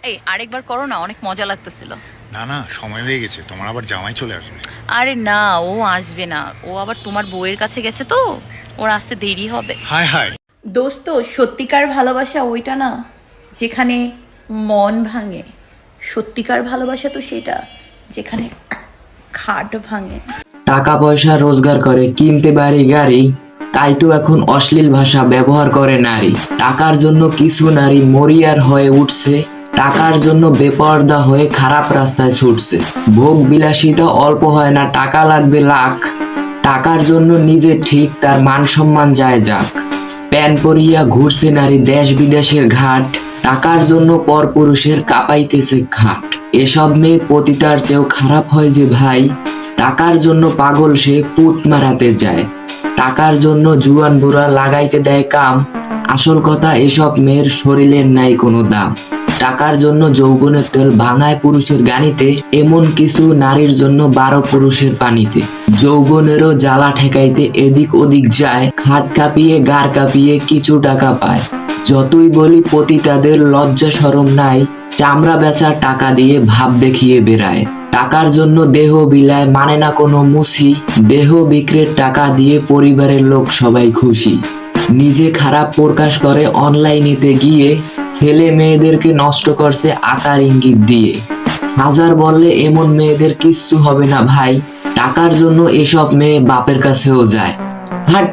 এই আরেকবার করো না, অনেক মজা লাগতেছিল। না না, সময় হয়ে গেছে, তোমার আবার জামাই চলে আসবে। আরে না, ও আসবে না, ও আবার তোমার বউয়ের কাছে গেছে তো, ওর আসতে দেরি হবে। হায় হায়। দোস্ত, সত্যিকার ভালোবাসা ওইটা না যেখানে মন ভাঙে। সত্যিকার ভালোবাসা তো সেটা যেখানে খাট ভাঙে। টাকা পয়সা রোজগার করে কিনতে পারি গাড়ি, তাই তো এখন অশ্লীল ভাষা ব্যবহার করে নারী। টাকার জন্য কিছু নারী মরিয়ার হয়ে উঠছে, টাকার জন্য বেপরদা হয়ে খারাপ রাস্তায় ছুটছে। ভোগ বিলাসিতা অল্প হয় না, টাকা লাগবে লাখ। টাকার জন্য নিজে ঠিক, তার মান সম্মান যায় যাক। প্যান পরিয়া ঘুরছে নারী দেশ বিদেশের ঘাট, টাকার জন্য পরপুরুষের কাঁপাইতেছে খাট। এসব মেয়ে পতিতার চেয়েও খারাপ হয় যে ভাই, টাকার জন্য পাগল সে পুত মারাতে যায়। টাকার জন্য জুয়ান বুড়া লাগাইতে দেয় কাম, আসল কথা এসব মেয়ের শরীরের নাই কোনো দাম। টাকার জন্য যৌবনের তেল ভাঙায় পুরুষের গানিতে, এমন কিছু নারীর জন্য 12 পুরুষের পানিতে। যৌবনেরও জ্বালা ঠেকাইতে এদিক ওদিক যায়, খাট কাঁপিয়ে গাড় কাঁপিয়ে কিছু টাকা পায়। যতই বলি পতিতাদের লজ্জা শরম নাই, চামড়া বেচার টাকা দিয়ে ভাব দেখিয়ে বেড়ায়। টাকার জন্য দেহ বিলায় মানে না কোনো মুসি, দেহ বিক্রির টাকা দিয়ে পরিবারের লোক সবাই খুশি। নিজে খারাপ প্রকাশ করে অনলাইনেতে গিয়ে, ছেলে মেয়েদেরকে নষ্ট করছে আকার ইঙ্গিত দিয়ে। হাজার বললে এমন মেয়েদের কিচ্ছু হবে না ভাই, টাকার জন্য এসব মেয়ে বাপের কাছেও যায়। হাট।